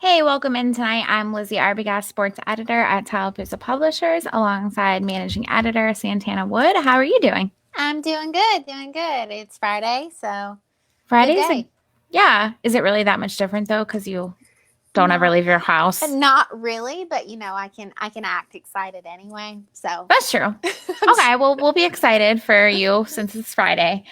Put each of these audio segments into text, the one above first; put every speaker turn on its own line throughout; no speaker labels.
Hey, welcome in tonight. I'm Lizzie Arbogast, sports editor at Tallapoosa Publishers, alongside managing editor Santana Wood. How are you doing?
I'm doing good, doing good. It's Friday, so good
Friday's a,
day.
yeah. Is it really that much different though? Because you don't ever
Not
leave your house.
not really, but I can act excited anyway. So
That's true. Okay, well, we'll be excited for you since it's Friday.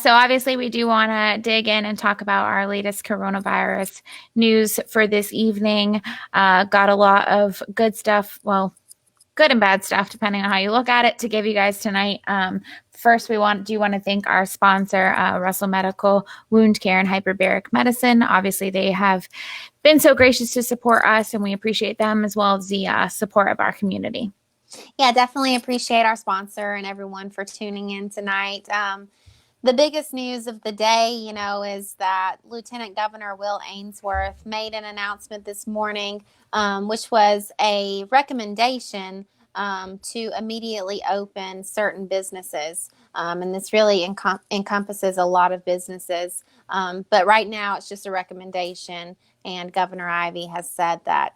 So obviously, we do want to dig in and talk about our latest coronavirus news for this evening. Got a lot of good stuff. Well, good and bad stuff, depending on how you look at it, to give you guys tonight. First, we want to thank our sponsor, Russell Medical Wound Care and Hyperbaric Medicine. Obviously, they have been so gracious to support us, and we appreciate them as well as the support of our community.
yeah, definitely appreciate our sponsor and everyone for tuning in tonight. The biggest news of the day, is that Lieutenant Governor Will Ainsworth made an announcement this morning, which was a recommendation to immediately open certain businesses. And this really encompasses a lot of businesses. But right now, it's just a recommendation. And Governor Ivey has said that,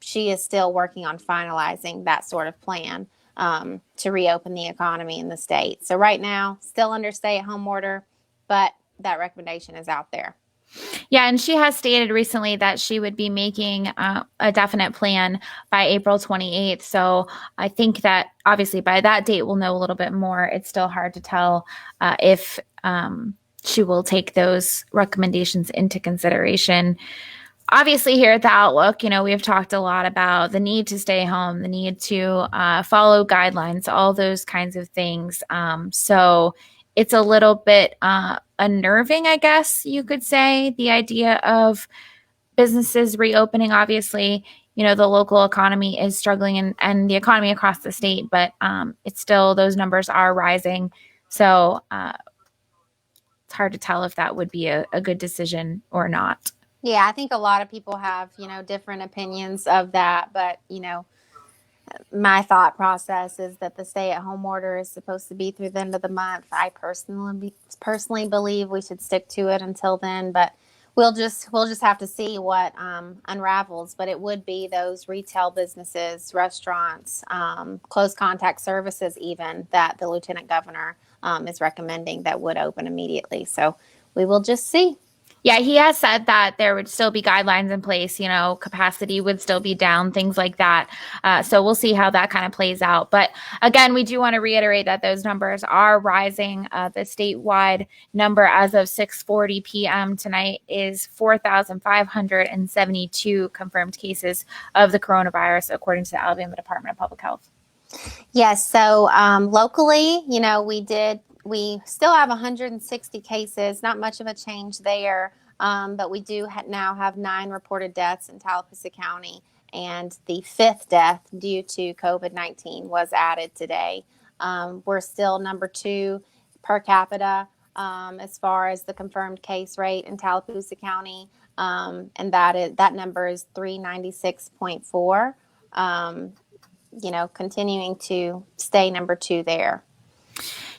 she is still working on finalizing that sort of plan to reopen the economy in the state. So right now, still under stay-at-home order, but that recommendation is out there.
Yeah, and she has stated recently that she would be making a definite plan by April 28th. So I think that obviously by that date, we'll know a little bit more. It's still hard to tell if she will take those recommendations into consideration. Obviously, here at the Outlook, we've talked a lot about the need to stay home, the need to follow guidelines, all those kinds of things. So it's a little bit unnerving, I guess you could say, the idea of businesses reopening. Obviously, the local economy is struggling, and the economy across the state, but it's still, those numbers are rising. So it's hard to tell if that would be a good decision or not.
Yeah, I think a lot of people have, different opinions of that, but, my thought process is that the stay-at-home order is supposed to be through the end of the month. I personally believe we should stick to it until then, but we'll just have to see what unravels. But it would be those retail businesses, restaurants, close contact services, even that the lieutenant governor is recommending that would open immediately. So we will just see.
Yeah, he has said that there would still be guidelines in place, capacity would still be down, things like that. So we'll see how that kind of plays out. But again, we do want to reiterate that those numbers are rising. The statewide number as of 6:40 p.m. tonight is 4,572 confirmed cases of the coronavirus, according to the Alabama Department of Public Health.
Yes. So locally, we still have 160 cases, not much of a change there. But we do now have 9 reported deaths in Tallapoosa County. And the 5th death due to COVID-19 was added today. We're still number 2 per capita as far as the confirmed case rate in Tallapoosa County. And that number is 396.4. Continuing to stay number 2 there.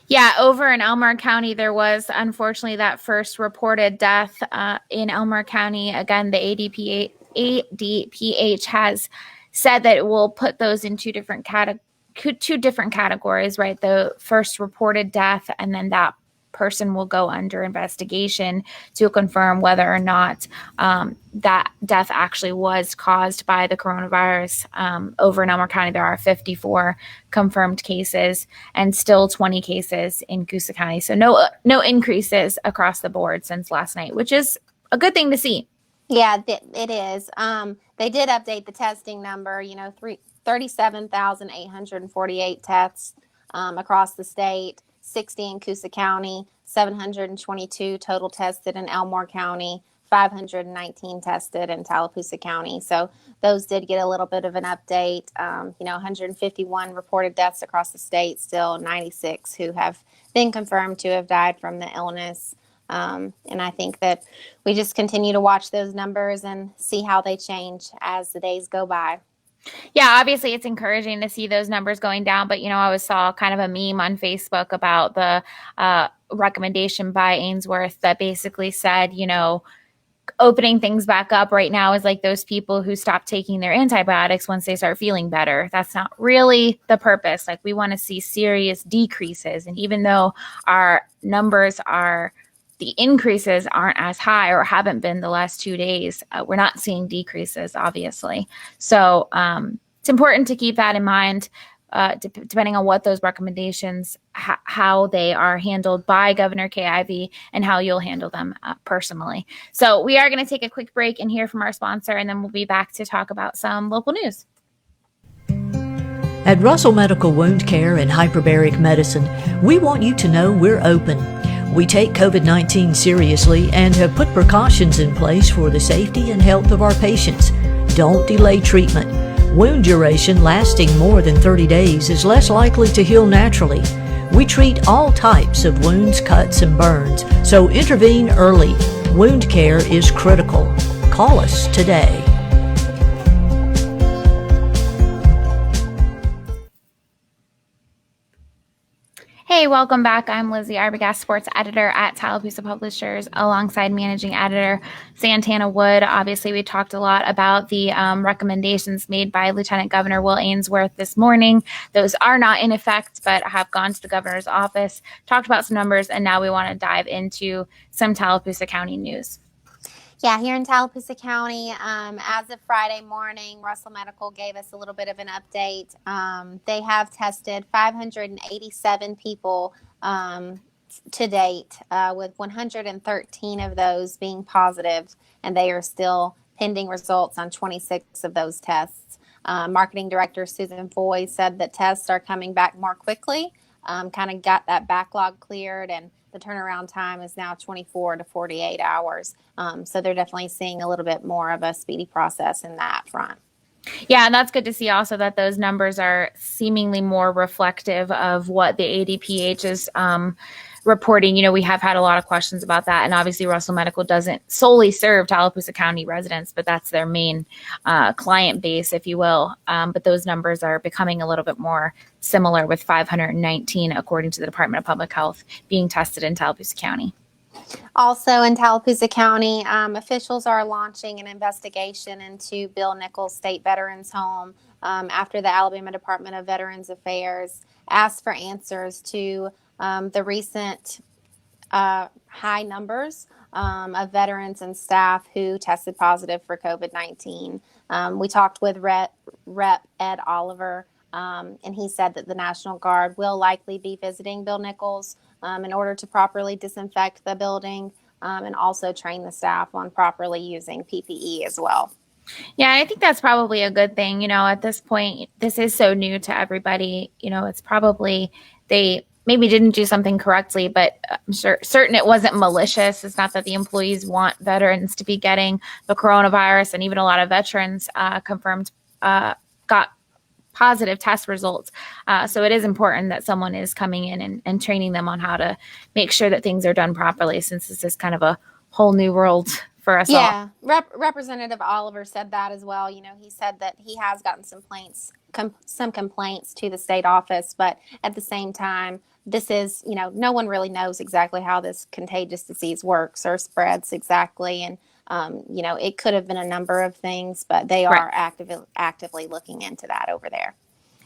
Yeah, over in Elmore County, there was unfortunately that first reported death in Elmore County. Again, the ADPH has said that it will put those in two different categories, right? The first reported death, and then that person will go under investigation to confirm whether or not that death actually was caused by the coronavirus. Over in Elmore County, there are 54 confirmed cases and still 20 cases in Coosa County. So no increases across the board since last night, which is a good thing to see.
Yeah, it is. They did update the testing number, 37,848 tests across the state, 60 in Coosa County, 722 total tested in Elmore County, 519 tested in Tallapoosa County. So those did get a little bit of an update. 151 reported deaths across the state, still 96 who have been confirmed to have died from the illness. And I think that we just continue to watch those numbers and see how they change as the days go by.
Yeah, obviously it's encouraging to see those numbers going down, but I always saw kind of a meme on Facebook about the recommendation by Ainsworth that basically said, opening things back up right now is like those people who stop taking their antibiotics once they start feeling better. That's not really the purpose. Like, we want to see serious decreases. And even though our numbers are, the increases aren't as high or haven't been the last 2 days, we're not seeing decreases, obviously. So it's important to keep that in mind. Depending on what those recommendations, how they are handled by Governor Kay Ivey and how you'll handle them personally. So we are going to take a quick break and hear from our sponsor, and then we'll be back to talk about some local news.
At Russell Medical Wound Care and Hyperbaric Medicine, we want you to know we're open. We take COVID-19 seriously and have put precautions in place for the safety and health of our patients. Don't delay treatment. Wound duration lasting more than 30 days is less likely to heal naturally. We treat all types of wounds, cuts, and burns, so intervene early. Wound care is critical. Call us today.
Hey, welcome back. I'm Lizzie Arbogast, sports editor at Tallapoosa Publishers, alongside managing editor Santana Wood. Obviously, we talked a lot about the recommendations made by Lieutenant Governor Will Ainsworth this morning. Those are not in effect, but have gone to the governor's office, talked about some numbers, and now we want to dive into some Tallapoosa County news.
Yeah, here in Tallapoosa County, as of Friday morning, Russell Medical gave us a little bit of an update. They have tested 587 people to date, with 113 of those being positive, and they are still pending results on 26 of those tests. Marketing Director Susan Foy said that tests are coming back more quickly, kind of got that backlog cleared, and the turnaround time is now 24 to 48 hours. So they're definitely seeing a little bit more of a speedy process in that front.
Yeah, and that's good to see also that those numbers are seemingly more reflective of what the ADPH is reporting. You know, we have had a lot of questions about that, and obviously Russell Medical doesn't solely serve Tallapoosa County residents, but that's their main client base, if you will. But those numbers are becoming a little bit more similar, with 519, according to the Department of Public Health, being tested in Tallapoosa County.
Also in Tallapoosa County, officials are launching an investigation into Bill Nichols State Veterans Home after the Alabama Department of Veterans Affairs asked for answers to the recent high numbers of veterans and staff who tested positive for COVID-19. We talked with Rep Ed Oliver, and he said that the National Guard will likely be visiting Bill Nichols in order to properly disinfect the building, and also train the staff on properly using PPE as well.
Yeah, I think that's probably a good thing. You know, at this point, this is so new to everybody. You know, it's probably they maybe didn't do something correctly, but I'm certain it wasn't malicious. It's not that the employees want veterans to be getting the coronavirus, and even a lot of veterans confirmed got positive test results. So it is important that someone is coming in and training them on how to make sure that things are done properly, since this is kind of a whole new world for us all.
Yeah, Representative Oliver said that as well. You know, he said that he has gotten some complaints to the state office, but at the same time, this is, you know, no one really knows exactly how this contagious disease works or spreads exactly. And, you know, it could have been a number of things, but they are actively looking into that over there.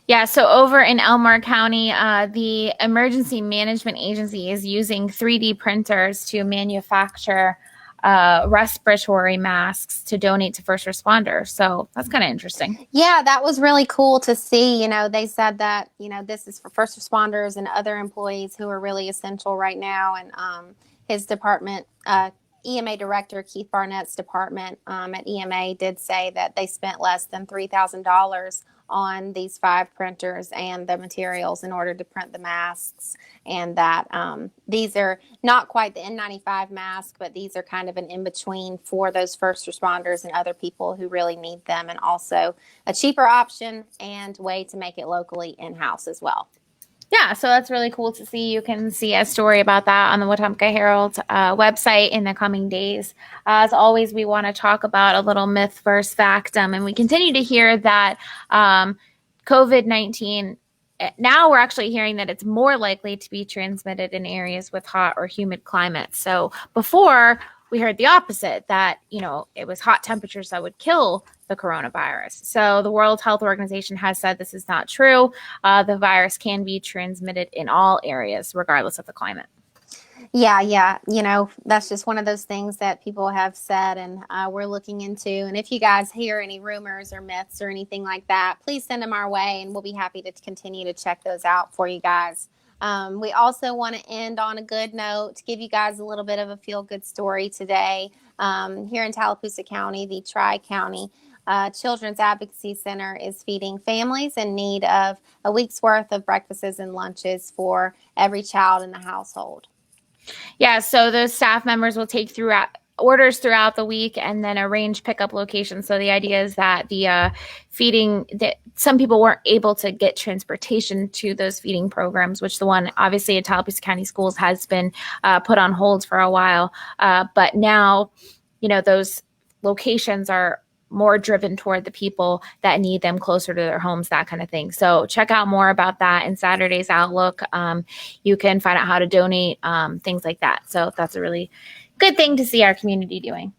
Yeah, so over in Elmore County, the Emergency Management Agency is using 3D printers to manufacture respiratory masks to donate to first responders. So that's kind of interesting.
Yeah, that was really cool to see. You know, they said that, you know, this is for first responders and other employees who are really essential right now. And his department, EMA director Keith Barnett's department at EMA did say that they spent less than $3,000 on these 5 printers and the materials in order to print the masks, and that these are not quite the N95 mask, but these are kind of an in-between for those first responders and other people who really need them, and also a cheaper option and way to make it locally in-house as well.
Yeah, so that's really cool to see. You can see a story about that on the Wetumpka Herald website in the coming days. As always, we want to talk about a little myth versus factum, and we continue to hear that COVID-19, now we're actually hearing that it's more likely to be transmitted in areas with hot or humid climates. So before, we heard the opposite, that, it was hot temperatures that would kill the coronavirus. So the World Health Organization has said this is not true. The virus can be transmitted in all areas, regardless of the climate.
Yeah. That's just one of those things that people have said, and we're looking into. And if you guys hear any rumors or myths or anything like that, please send them our way, and we'll be happy to continue to check those out for you guys. We also want to end on a good note, to give you guys a little bit of a feel-good story today. Here in Tallapoosa County, the Tri-County Children's Advocacy Center is feeding families in need of a week's worth of breakfasts and lunches for every child in the household.
Yeah, so those staff members will take orders throughout the week and then arrange pickup locations. So the idea is that the feeding, that some people weren't able to get transportation to those feeding programs, which the one obviously at Tallapoosa County Schools has been put on hold for a while. But now, those locations are more driven toward the people that need them closer to their homes, that kind of thing. So check out more about that in Saturday's Outlook. You can find out how to donate, things like that. So that's a really good thing to see our community doing.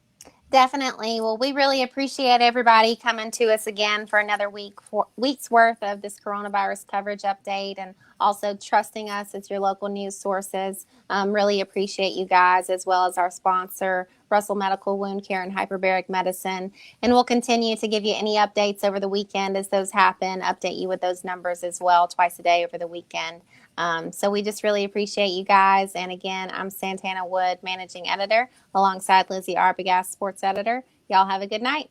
Definitely. Well, we really appreciate everybody coming to us again for another week's worth of this coronavirus coverage update, and also trusting us as your local news sources. Really appreciate you guys, as well as our sponsor, Russell Medical Wound Care and Hyperbaric Medicine. And we'll continue to give you any updates over the weekend as those happen, update you with those numbers as well twice a day over the weekend. So we just really appreciate you guys. And again, I'm Santana Wood, Managing Editor, alongside Lizzie Arbogast, Sports Editor. Y'all have a good night.